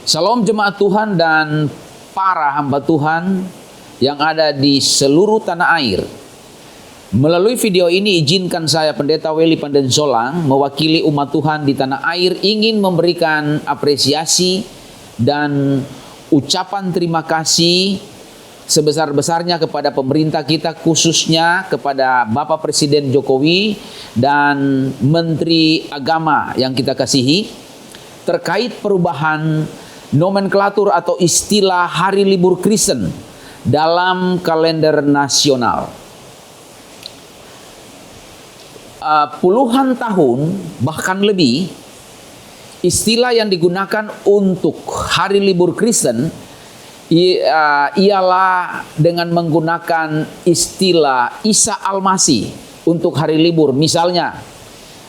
Salam jemaat Tuhan dan para hamba Tuhan yang ada di seluruh tanah air. Melalui video ini izinkan saya Pendeta Welly Pandensolang mewakili umat Tuhan di tanah air ingin memberikan apresiasi dan ucapan terima kasih sebesar-besarnya kepada pemerintah kita, khususnya kepada Bapak Presiden Jokowi dan Menteri Agama yang kita kasihi terkait perubahan nomenklatur atau istilah hari libur Kristen dalam kalender nasional. Puluhan tahun bahkan lebih istilah yang digunakan untuk hari libur Kristen ialah dengan menggunakan istilah Isa Almasih untuk hari libur. Misalnya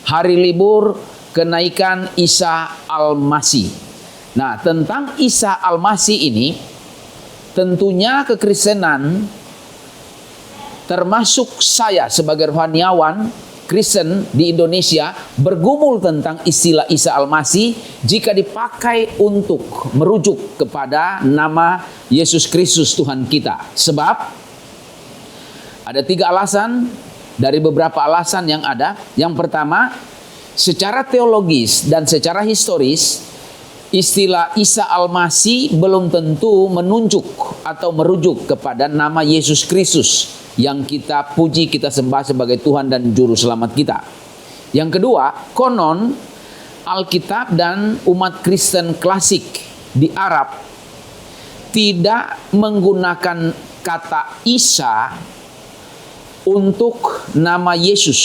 hari libur kenaikan Isa Almasih. Nah, tentang Isa Almasih ini tentunya kekristenan termasuk saya sebagai rohaniawan Kristen di Indonesia bergumul tentang istilah Isa Almasih jika dipakai untuk merujuk kepada nama Yesus Kristus Tuhan kita. Sebab ada 3 alasan dari beberapa alasan yang ada. Yang pertama, secara teologis dan secara historis istilah Isa Almasih belum tentu menunjuk atau merujuk kepada nama Yesus Kristus yang kita puji, kita sembah sebagai Tuhan dan Juru Selamat kita. Yang kedua, konon Alkitab dan umat Kristen klasik di Arab tidak menggunakan kata Isa untuk nama Yesus,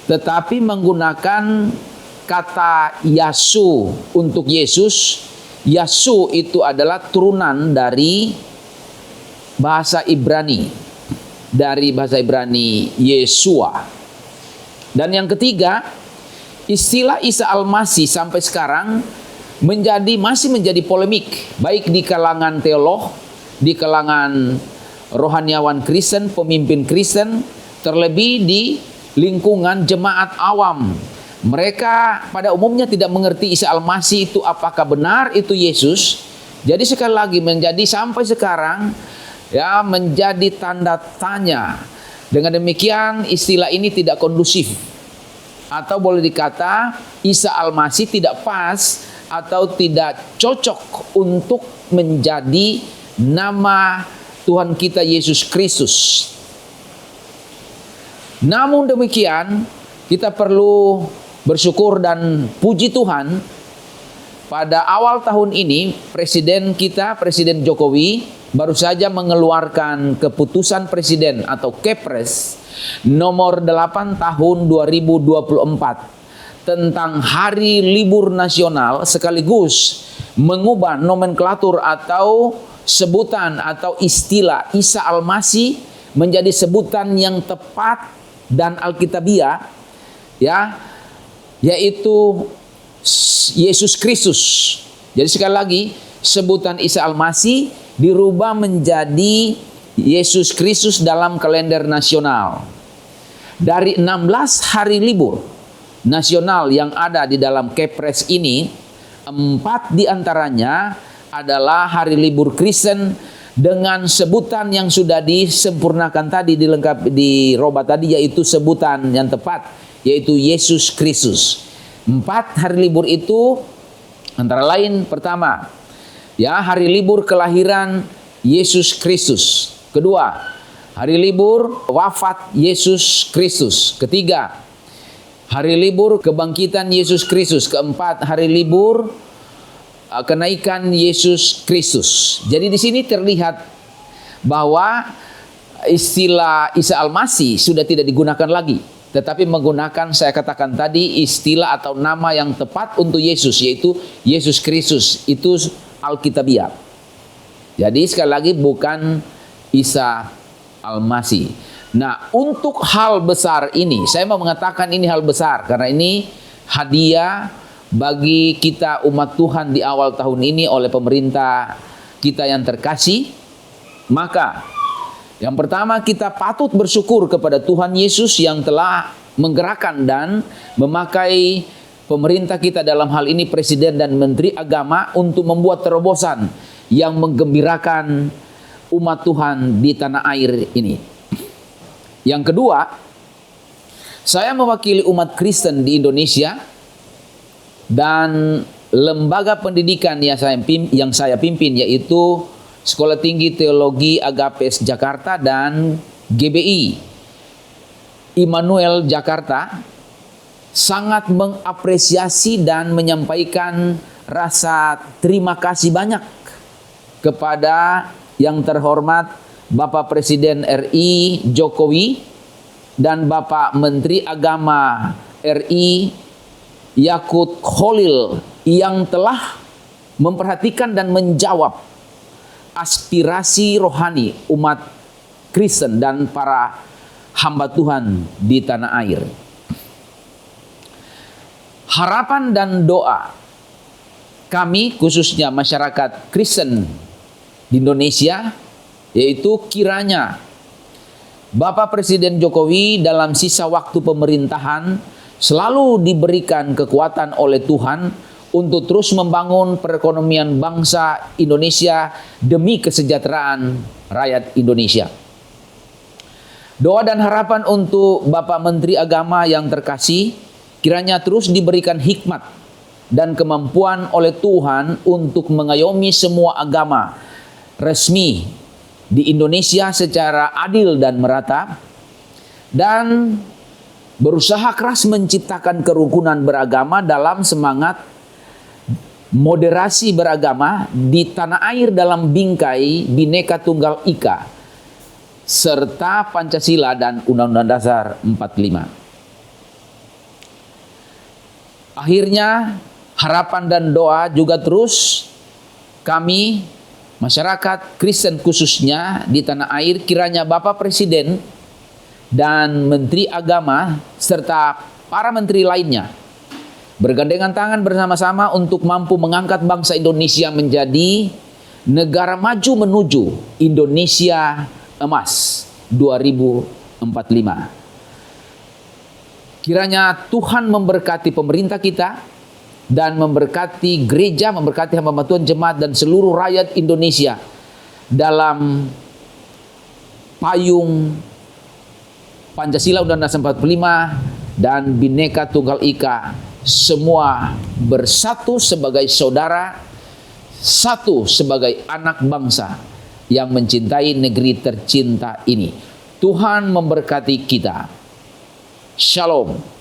tetapi menggunakan kata Yasu untuk Yesus. Yasu itu adalah turunan dari bahasa Ibrani, Yesua. Dan yang ketiga, istilah Isa Almasih sampai sekarang masih menjadi polemik, baik di kalangan teolog, di kalangan rohaniawan Kristen, pemimpin Kristen, terlebih di lingkungan jemaat awam. Mereka pada umumnya tidak mengerti Isa Almasih itu apakah benar itu Yesus. Jadi sekali lagi sampai sekarang menjadi tanda tanya. Dengan demikian istilah ini tidak kondusif, atau boleh dikata Isa Almasih tidak pas atau tidak cocok untuk menjadi nama Tuhan kita Yesus Kristus. Namun demikian kita perlu bersyukur dan puji Tuhan, pada awal tahun ini Presiden Jokowi baru saja mengeluarkan keputusan Presiden atau Kepres nomor 8 tahun 2024 tentang hari libur nasional, sekaligus mengubah nomenklatur atau sebutan atau istilah Isa Almasih menjadi sebutan yang tepat dan alkitabiah, yaitu Yesus Kristus. Jadi sekali lagi, sebutan Isa Almasih dirubah menjadi Yesus Kristus dalam kalender nasional. Dari 16 hari libur nasional yang ada di dalam Kepres ini, 4 diantaranya adalah hari libur Kristen dengan sebutan yang sudah disempurnakan tadi, dirubah tadi, yaitu sebutan yang tepat, yaitu Yesus Kristus. 4 hari libur itu antara lain, pertama, hari libur kelahiran Yesus Kristus. Kedua, hari libur wafat Yesus Kristus. Ketiga, hari libur kebangkitan Yesus Kristus. Keempat, hari libur kenaikan Yesus Kristus. Jadi di sini terlihat bahwa istilah Isa Almasih sudah tidak digunakan lagi, tetapi menggunakan, saya katakan tadi, istilah atau nama yang tepat untuk Yesus, yaitu Yesus Kristus. Itu alkitabiah. Jadi sekali lagi bukan Isa Almasih. Nah, untuk hal besar ini, saya mau mengatakan ini hal besar karena ini hadiah bagi kita umat Tuhan di awal tahun ini oleh pemerintah kita yang terkasih. Maka yang pertama, kita patut bersyukur kepada Tuhan Yesus yang telah menggerakkan dan memakai pemerintah kita, dalam hal ini Presiden dan Menteri Agama, untuk membuat terobosan yang menggembirakan umat Tuhan di tanah air ini. Yang kedua, saya mewakili umat Kristen di Indonesia dan lembaga pendidikan yang saya pimpin, yaitu Sekolah Tinggi Teologi Agapes Jakarta dan GBI Immanuel Jakarta, sangat mengapresiasi dan menyampaikan rasa terima kasih banyak kepada yang terhormat Bapak Presiden RI Jokowi dan Bapak Menteri Agama RI Yakut Kholil yang telah memperhatikan dan menjawab aspirasi rohani umat Kristen dan para hamba Tuhan di tanah air. Harapan dan doa kami, khususnya masyarakat Kristen di Indonesia, yaitu kiranya Bapak Presiden Jokowi dalam sisa waktu pemerintahan selalu diberikan kekuatan oleh Tuhan untuk terus membangun perekonomian bangsa Indonesia demi kesejahteraan rakyat Indonesia. Doa dan harapan untuk Bapak Menteri Agama yang terkasih, kiranya terus diberikan hikmat dan kemampuan oleh Tuhan untuk mengayomi semua agama resmi di Indonesia secara adil dan merata, dan berusaha keras menciptakan kerukunan beragama dalam semangat moderasi beragama di tanah air dalam bingkai Bhinneka Tunggal Ika serta Pancasila dan Undang-Undang Dasar 45. Akhirnya, harapan dan doa juga terus kami, masyarakat Kristen khususnya di tanah air, kiranya Bapak Presiden dan Menteri Agama serta para menteri lainnya bergandengan tangan bersama-sama untuk mampu mengangkat bangsa Indonesia menjadi negara maju menuju Indonesia Emas 2045. Kiranya Tuhan memberkati pemerintah kita dan memberkati gereja, memberkati hamba Tuhan, jemaat, dan seluruh rakyat Indonesia dalam payung Pancasila, Undang-Undang 45 dan Bhinneka Tunggal Ika. Semua bersatu sebagai saudara, satu sebagai anak bangsa yang mencintai negeri tercinta ini. Tuhan memberkati kita. Shalom.